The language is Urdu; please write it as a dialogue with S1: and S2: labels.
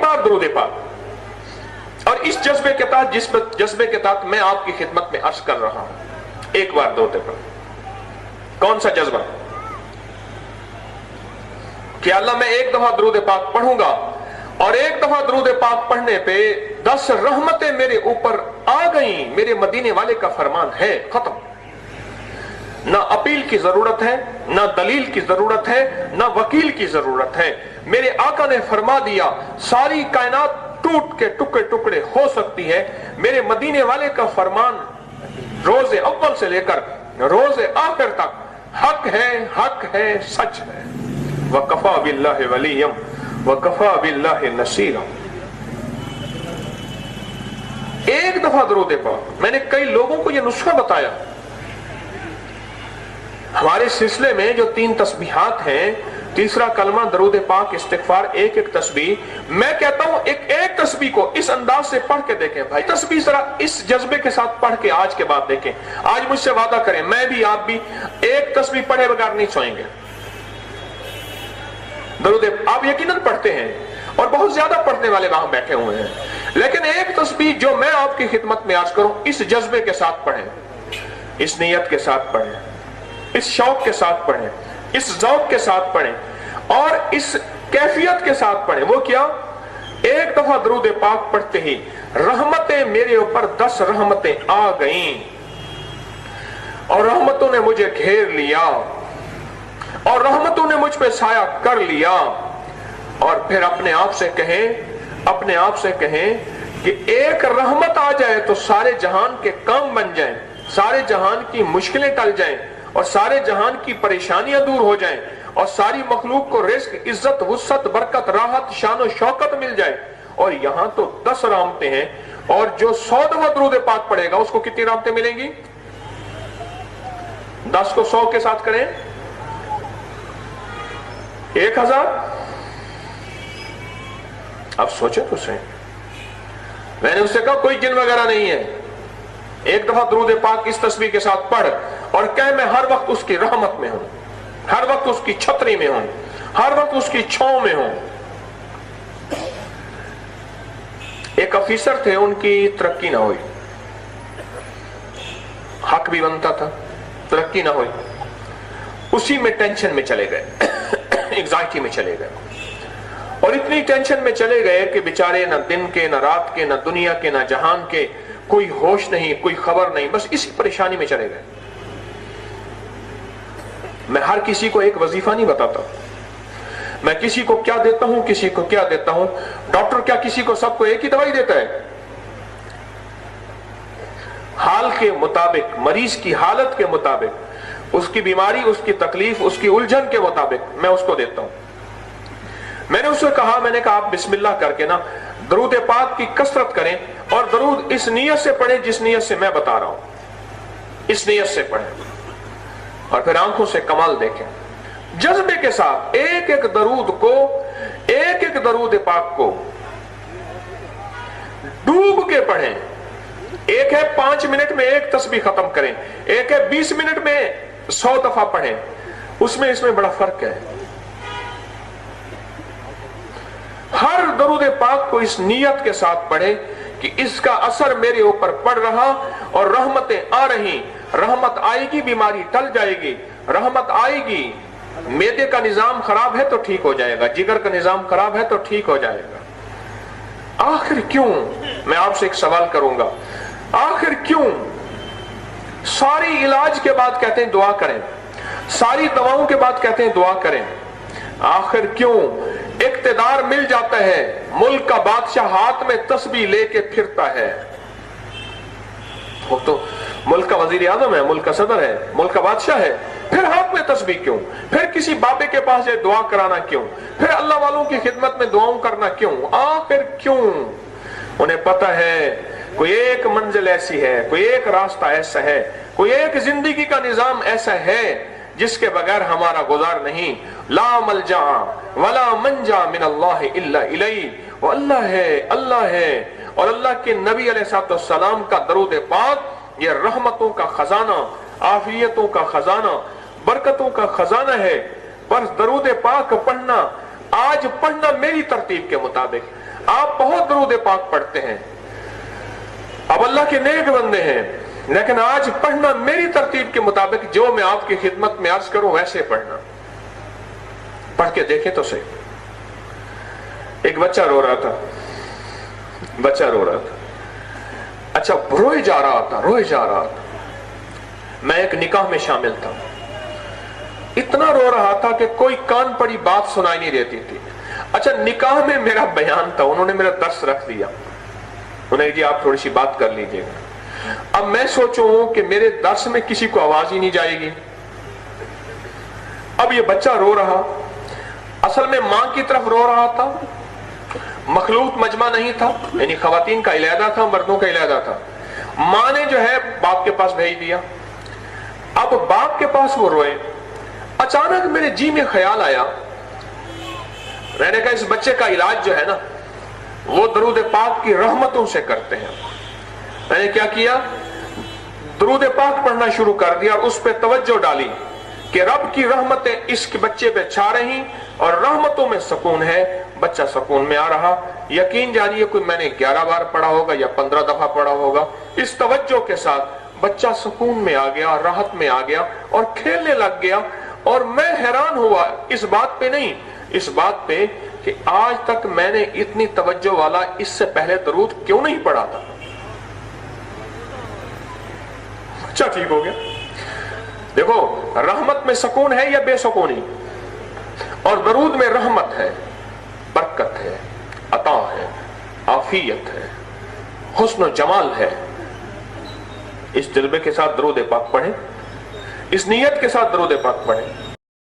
S1: بار درود پاک، اور اس جذبے کے تحت جذبے کے تحت میں آپ کی خدمت میں عرض کر رہا ہوں، ایک بار درود پاک۔ کون سا جذبہ؟ کہ اللہ میں ایک دفعہ درود پاک پڑھوں گا، اور ایک دفعہ درود پاک پڑھنے پہ 10 رحمتیں میرے اوپر آ گئیں، میرے مدینے والے کا فرمان ہے، ختم۔ نہ اپیل کی ضرورت ہے، نہ دلیل کی ضرورت ہے، نہ وکیل کی ضرورت ہے۔ میرے آقا نے فرما دیا، ساری کائنات ٹوٹ کے ٹکڑے ٹکڑے ہو سکتی ہے، میرے مدینے والے کا فرمان روز اول سے لے کر روز آخر تک حق ہے، سچ ہے۔ وَكَفَى بِاللَّهِ وَلِيًّا وَكَفَى بِاللَّهِ نَصِيرًا۔ ایک دفعہ درود پاک، میں نے کئی لوگوں کو یہ نسخہ بتایا۔ ہمارے سلسلے میں جو 3 تسبیحات ہیں، تیسرا کلمہ، درود پاک، استغفار، ایک ایک تسبیح، میں کہتا ہوں ایک ایک تسبیح کو اس انداز سے پڑھ کے دیکھیں بھائی، تسبیح ذرا اس جذبے کے ساتھ پڑھ کے آج کے بعد دیکھیں۔ آج مجھ سے وعدہ کریں، میں بھی آپ بھی ایک تسبیح پڑھے بغیر نہیں سوئیں گے۔ درود آپ یقیناً پڑھتے ہیں، اور بہت زیادہ پڑھنے والے وہاں بیٹھے ہوئے ہیں، لیکن ایک تسبیح جو میں آپ کی خدمت میں عرض کروں، اس جذبے کے ساتھ پڑھیں، اس نیت کے ساتھ پڑھیں، اس شوق کے ساتھ پڑھیں، اس ذوق کے ساتھ پڑھیں، اور اس کیفیت کے ساتھ پڑھیں۔ وہ کیا؟ ایک دفعہ درود پاک پڑھتے ہی رحمتیں میرے اوپر 10 رحمتیں آ گئیں، اور رحمتوں نے مجھے گھیر لیا، اور رحمتوں نے مجھ پہ سایہ کر لیا۔ اور پھر اپنے آپ سے کہیں کہ ایک رحمت آ جائے تو سارے جہان کے کام بن جائیں، سارے جہان کی مشکلیں ٹل جائیں، اور سارے جہان کی پریشانیاں دور ہو جائیں، اور ساری مخلوق کو رزق، عزت، وسعت، برکت، راحت، شان و شوکت مل جائے۔ اور یہاں تو 10 رحمتیں ہیں، اور جو 100 دفعہ درود پاک پڑھے گا اس کو کتنی رحمتیں ملیں گی؟ 10 کو 100 کے ساتھ کریں، 1000۔ اب سوچیں تو صحیح۔ میں نے اس سے کہا کوئی جن وغیرہ نہیں ہے، ایک دفعہ درود پاک اس تسبیح کے ساتھ پڑھ، اور کہ میں ہر وقت اس کی رحمت میں ہوں، ہر وقت اس کی چھتری میں ہوں، ہر وقت اس کی چھاؤں میں ہوں۔ ایک افیسر تھے، ان کی ترقی نہ ہوئی، حق بھی بنتا تھا، ترقی نہ ہوئی، اسی میں ٹینشن میں چلے گئے، انگزائٹی میں چلے گئے، اور اتنی ٹینشن میں چلے گئے کہ بیچارے نہ دن کے، نہ رات کے، نہ دنیا کے، نہ جہان کے کوئی ہوش نہیں، کوئی خبر نہیں، بس اسی پریشانی میں چلے گئے۔ میں ہر کسی کو ایک وظیفہ نہیں بتاتا، میں کسی کو کیا دیتا ہوں، کسی کو کیا دیتا ہوں۔ ڈاکٹر کیا کسی کو سب کو ایک ہی دوائی دیتا ہے؟ حال کے مطابق، مریض کی حالت کے مطابق، اس کی بیماری، اس کی تکلیف، اس کی الجھن کے مطابق میں اس کو دیتا ہوں۔ میں نے اس سے کہا، میں نے کہا آپ بسم اللہ کر کے نا درود پاک کی کثرت کریں، اور درود اس نیت سے پڑھیں جس نیت سے میں بتا رہا ہوں، اس نیت سے پڑھیں، اور پھر آنکھوں سے کمال دیکھیں، جذبے کے ساتھ ایک ایک درود کو، ایک ایک درود پاک کو ڈوب کے پڑھیں۔ ایک ہے 5 منٹ میں ایک تسبیح ختم کریں، ایک ہے 20 منٹ میں 100 دفعہ پڑھیں، اس میں بڑا فرق ہے۔ ہر درود پاک کو اس نیت کے ساتھ پڑھیں کہ اس کا اثر میرے اوپر پڑ رہا، اور رحمتیں آ رہی، رحمت آئے گی، بیماری ٹل جائے گی، رحمت آئے گی، معدے کا نظام خراب ہے تو ٹھیک ہو جائے گا، جگر کا نظام خراب ہے تو ٹھیک ہو جائے گا۔ آخر کیوں؟ میں آپ سے ایک سوال کروں گا، آخر کیوں ساری علاج کے بعد کہتے ہیں دعا کریں، ساری دواؤں کے بعد کہتے ہیں دعا کریں، آخر کیوں اقتدار مل جاتا ہے، ملک کا بادشاہ ہاتھ میں تسبیح لے کے پھرتا ہے؟ وہ تو ملک کا وزیر اعظم ہے، ملک کا صدر ہے، ملک کا بادشاہ ہے، پھر ہاتھ میں تسبیح کیوں؟ پھر کسی بابے کے پاس جائے دعا کرانا کیوں؟ پھر اللہ والوں کی خدمت میں دعاؤں کرنا کیوں؟ آخر کیوں؟ انہیں پتہ ہے کوئی ایک منزل ایسی ہے، کوئی ایک راستہ ایسا ہے، کوئی ایک زندگی کا نظام ایسا ہے جس کے بغیر ہمارا گزار نہیں۔ لا ملجا ولا منجا من اللہ الا الیہ، وہ اللہ ہے، اللہ ہے، اور اللہ کے نبی علیہ السلام کا درود پاک یہ رحمتوں کا خزانہ، عافیتوں کا خزانہ، برکتوں کا خزانہ ہے۔ بس درود پاک پڑھنا، آج پڑھنا میری ترتیب کے مطابق، آپ بہت درود پاک پڑھتے ہیں, اب اللہ کے نیک بندے ہیں, لیکن آج پڑھنا میری ترتیب کے مطابق جو میں آپ کی خدمت میں عرض کروں ویسے پڑھنا. پڑھ کے دیکھیں تو صحیح. ایک بچہ رو رہا تھا, اچھا روئے جا رہا تھا. میں ایک نکاح میں شامل تھا, اتنا رو رہا تھا کہ کوئی کان پڑی بات سنائی نہیں دیتی تھی. اچھا نکاح میں میرا بیان تھا, انہوں نے میرا درس رکھ دیا, انہیں جی آپ تھوڑی سی بات کر لیجئے گا. اب میں سوچوں کہ میرے درس میں کسی کو آواز ہی نہیں جائے گی. اب یہ بچہ رو رہا, اصل میں ماں کی طرف رو رہا تھا, مخلوط مجمع نہیں تھا, یعنی خواتین کا علیحدہ تھا, مردوں کا علیحدہ تھا. ماں نے جو ہے باپ کے پاس بھیج دیا. اب باپ کے پاس وہ روئے. اچانک میرے جی میں خیال آیا, میں نے کہا اس بچے کا علاج جو ہے نا وہ درود پاک کی رحمتوں سے کرتے ہیں. میں نے کیا کیا, درود پاک پڑھنا شروع کر دیا اور اس پہ توجہ ڈالی کہ رب کی رحمتیں اس کے بچے پہ چھا رہی اور رحمتوں میں سکون ہے. بچہ سکون میں آ رہا. یقین جانیے کوئی میں نے 11 بار پڑھا ہوگا یا 15 دفعہ پڑھا ہوگا. اس توجہ کے ساتھ بچہ سکون میں آ گیا, راحت میں آ گیا اور کھیلنے لگ گیا. اور میں حیران ہوا اس بات پہ نہیں, اس بات پہ کہ آج تک میں نے اتنی توجہ والا اس سے پہلے درود کیوں نہیں پڑھا تھا. بچہ ٹھیک ہو گیا. دیکھو رحمت میں سکون ہے یا بے سکونی, اور درود میں رحمت ہے, برکت ہے, عطا ہے, عافیت ہے, حسن و جمال ہے. اس جذبے کے ساتھ درود پاک پڑھیں, اس نیت کے ساتھ درود پاک پڑھیں.